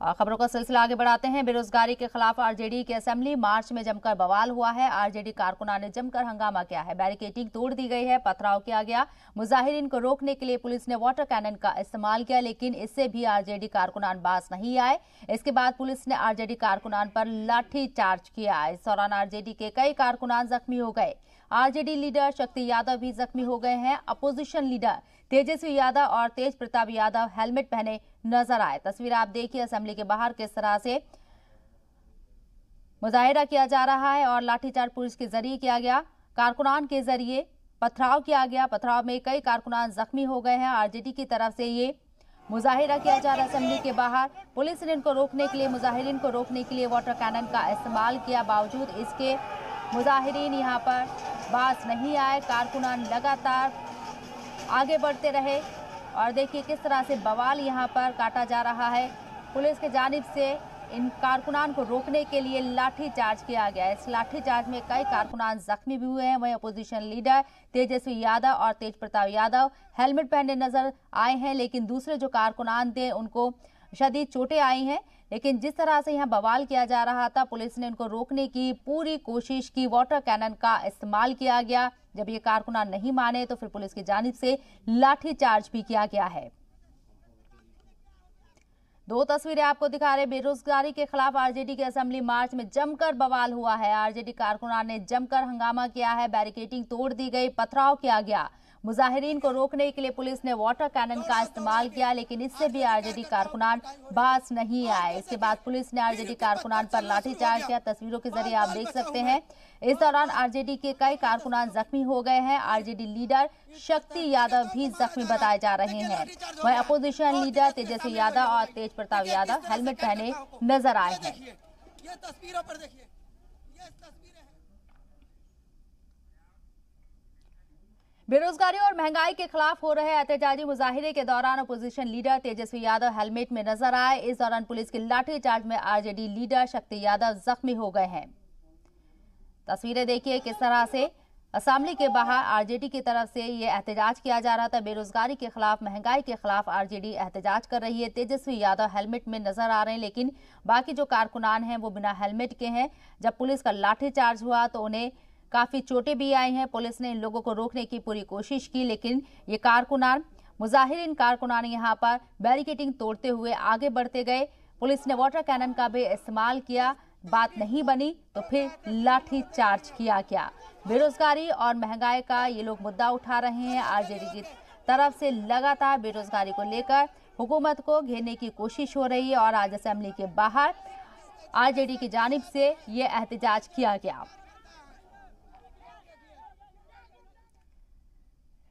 और खबरों का सिलसिला आगे बढ़ाते हैं। बेरोजगारी के खिलाफ आरजेडी के असेंबली मार्च में जमकर बवाल हुआ है। आरजेडी कारकुनान ने जमकर हंगामा किया है। बैरिकेडिंग तोड़ दी गई है, पथराव किया गया। मुजाहिरीन को रोकने के लिए पुलिस ने वाटर कैनन का इस्तेमाल किया, लेकिन इससे भी आरजेडी कारकुनान बाज नहीं आए। इसके बाद पुलिस ने आरजेडी कारकुनान पर लाठी चार्ज किया। इस दौरान आरजेडी के कई कारकुनान जख्मी हो गए। आरजेडी लीडर शक्ति यादव भी जख्मी हो गए हैं। अपोजिशन लीडर तेजस्वी यादव और तेज प्रताप यादव हेलमेट पहने नजर आए। तस्वीर आप देखिए, असेंबली के बाहर किस तरह से मुजाहिरा किया जा रहा है और लाठीचार्ज पुलिस के जरिए किया गया। कारकुनान के जरिए पथराव किया गया। पथराव में कई कारकुनान जख्मी हो गए हैं। आरजेडी की तरफ से ये मुजाहिरा किया जा रहा है असेंबली के बाहर। पुलिस ने इनको रोकने के लिए, मुजाहिरीन को रोकने के लिए वाटर कैनन का इस्तेमाल किया। बावजूद इसके मुजाहिरीन यहाँ पर बाज नहीं आए। कारकुनान लगातार आगे बढ़ते रहे और देखिए किस तरह से बवाल यहाँ पर काटा जा रहा है। पुलिस की जानिब से इन कारकुनान को रोकने के लिए लाठी चार्ज किया गया। इस लाठी चार्ज में कई कारकुनान जख्मी भी हुए हैं। वहीं अपोजिशन लीडर तेजस्वी यादव और तेज प्रताप यादव हेलमेट पहने नजर आए हैं, लेकिन दूसरे जो कारकुनान थे उनको शदीद चोटें आई हैं। लेकिन जिस तरह से यहाँ बवाल किया जा रहा था, पुलिस ने इनको रोकने की पूरी कोशिश की। वाटर कैनन का इस्तेमाल किया गया। जब ये कारकुनान नहीं माने तो फिर पुलिस की जानिब से लाठी चार्ज भी किया गया है। दो तस्वीरें आपको दिखा रहे। बेरोजगारी के खिलाफ आरजेडी के असेंबली मार्च में जमकर बवाल हुआ है। आरजेडी कारकुनान ने जमकर हंगामा किया है। बैरिकेडिंग तोड़ दी गई, पथराव किया गया। मुजाहिरीन को रोकने के लिए पुलिस ने वाटर कैनन का इस्तेमाल किया, लेकिन इससे भी आरजेडी कारकुनान बाज नहीं आए। इसके बाद पुलिस ने आरजेडी कारकुनान पर लाठीचार्ज किया। तस्वीरों के जरिए आप देख सकते हैं। इस दौरान आरजेडी के कई कारकुनान जख्मी हो गए हैं। आरजेडी लीडर शक्ति यादव भी जख्मी बताए जा रहे हैं। वहीं अपोजिशन लीडर तेजस्वी यादव और तेज प्रताप यादव हेलमेट पहने नजर आए हैं। ये तस्वीरों पर देखिए, ये तस्वीरें हैं। बेरोजगारी और महंगाई के खिलाफ हो रहे एहतजाजी मुजाहिरे के दौरान opposition leader Tejashwi Yadav helmet में नजर आए। इस दौरान पुलिस की लाठीचार्ज में आरजेडी लीडर शक्ति यादव जख्मी हो गए हैं। तस्वीरें देखिए किस तरह से असेंबली के बाहर आरजेडी की तरफ से ये एहतजाज किया जा रहा था। बेरोजगारी के खिलाफ, महंगाई के खिलाफ आरजेडी एहतजाज कर रही है। तेजस्वी यादव हेलमेट में नजर आ रहे हैं, लेकिन बाकी जो कारकुनान हैं वो बिना हेलमेट के हैं। जब पुलिस का लाठीचार्ज हुआ तो उन्हें काफी चोटें भी आई हैं। पुलिस ने इन लोगों को रोकने की पूरी कोशिश की, लेकिन ये कारकुनान, मुजाहिरीन कारकुनान यहाँ पर बैरिकेडिंग तोड़ते हुए आगे बढ़ते गए। पुलिस ने वाटर कैनन का भी इस्तेमाल किया। बात नहीं बनी तो फिर लाठी चार्ज किया गया। बेरोजगारी और महंगाई का ये लोग मुद्दा उठा रहे हैं। आरजेडी की तरफ से लगातार बेरोजगारी को लेकर हुकूमत को घेरने की कोशिश हो रही है और आज असेंबली के बाहर आरजेडी की जानिब से ये एहतजाज किया गया।